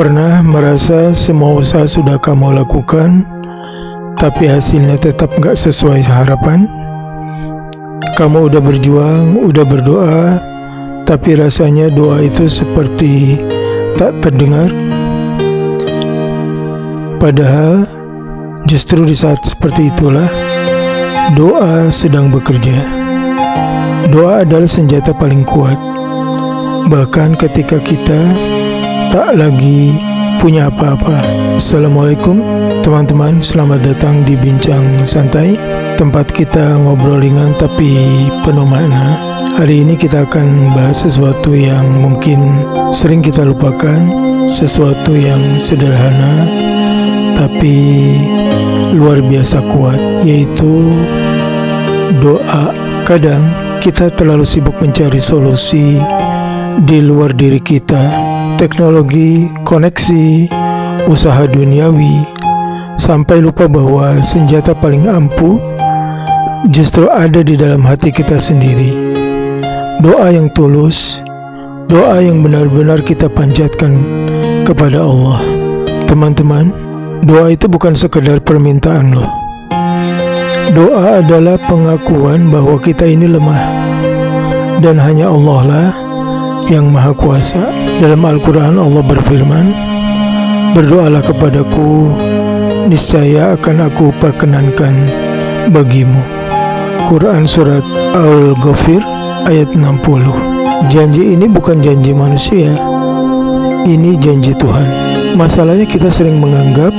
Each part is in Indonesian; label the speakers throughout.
Speaker 1: Pernah merasa semua usaha sudah kamu lakukan, tapi hasilnya tetap gak sesuai harapan? Kamu udah berjuang, udah berdoa, tapi rasanya doa itu seperti tak terdengar? Padahal, justru di saat seperti itulah, doa sedang bekerja. Doa adalah senjata paling kuat. Bahkan ketika kita tak lagi punya apa-apa. Assalamualaikum teman-teman, selamat datang di Bincang Santai, tempat kita ngobrol ringan tapi penuh makna. Hari ini kita akan bahas sesuatu yang mungkin sering kita lupakan, sesuatu yang sederhana tapi luar biasa kuat, yaitu doa. Kadang kita terlalu sibuk mencari solusi di luar diri kita, teknologi, koneksi, usaha duniawi, sampai lupa bahwa senjata paling ampuh justru ada di dalam hati kita sendiri. Doa yang tulus, doa yang benar-benar kita panjatkan kepada Allah. Teman-teman, doa itu bukan sekedar permintaan loh. Doa adalah pengakuan bahwa kita ini lemah, dan hanya Allah lah yang maha kuasa. Dalam Al-Quran Allah berfirman, "Berdoalah kepadaku, niscaya akan aku perkenankan bagimu." Quran Surat Al-Ghafir ayat 60. Janji ini bukan janji manusia, ini janji Tuhan. Masalahnya kita sering menganggap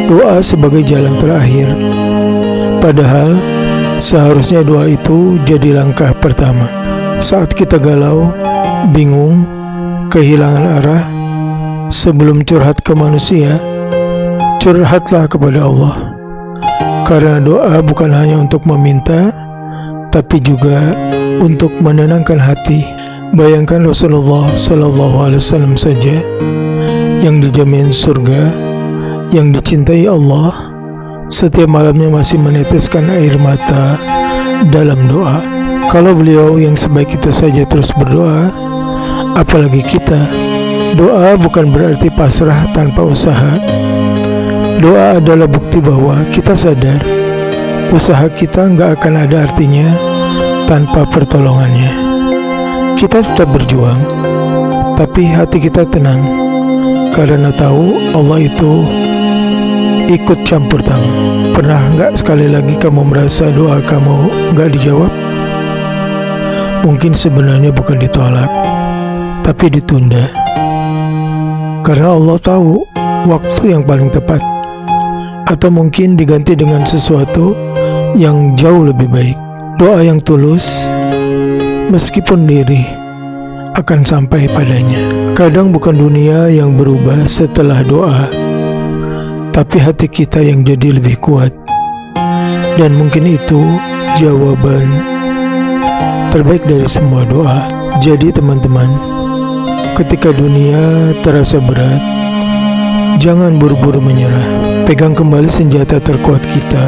Speaker 1: doa sebagai jalan terakhir, padahal seharusnya doa itu jadi langkah pertama. Saat kita galau, bingung, kehilangan arah, sebelum curhat ke manusia, curhatlah kepada Allah. Karena doa bukan hanya untuk meminta, tapi juga untuk menenangkan hati. Bayangkan Rasulullah SAW saja yang dijamin surga, yang dicintai Allah, setiap malamnya masih meneteskan air mata dalam doa. Kalau beliau yang sebaik itu saja terus berdoa, apalagi kita. Doa bukan berarti pasrah tanpa usaha. Doa adalah bukti bahwa kita sadar usaha kita nggak akan ada artinya tanpa pertolongannya. Kita tetap berjuang, tapi hati kita tenang karena tahu Allah itu ikut campur tangan. Pernah nggak sekali lagi kamu merasa doa kamu nggak dijawab? Mungkin sebenarnya bukan ditolak, tapi ditunda. Karena Allah tahu waktu yang paling tepat, atau mungkin diganti dengan sesuatu yang jauh lebih baik. Doa yang tulus, meskipun lirih, akan sampai padanya. Kadang bukan dunia yang berubah setelah doa, tapi hati kita yang jadi lebih kuat. Dan mungkin itu jawaban terbaik dari semua doa. Jadi teman-teman, ketika dunia terasa berat, jangan buru-buru menyerah. Pegang kembali senjata terkuat kita,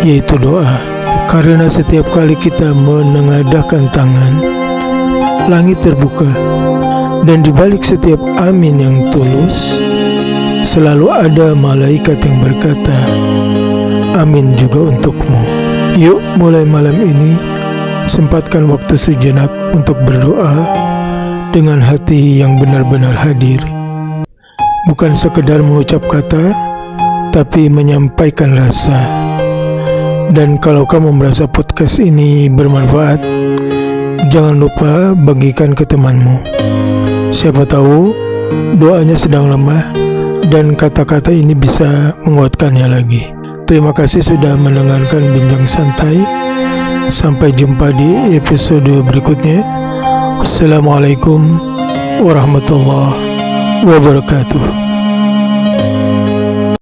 Speaker 1: yaitu doa. Karena setiap kali kita menengadahkan tangan, langit terbuka, dan di balik setiap amin yang tulus, selalu ada malaikat yang berkata, "Amin juga untukmu." Yuk, mulai malam ini sempatkan waktu sejenak untuk berdoa dengan hati yang benar-benar hadir. Bukan sekedar mengucap kata, tapi menyampaikan rasa. Dan kalau kamu merasa podcast ini bermanfaat, jangan lupa bagikan ke temanmu. Siapa tahu doanya sedang lemah dan kata-kata ini bisa menguatkannya lagi. Terima kasih sudah mendengarkan Bincang Santai. Sampai jumpa di episode berikutnya. Wassalamualaikum warahmatullahi wabarakatuh.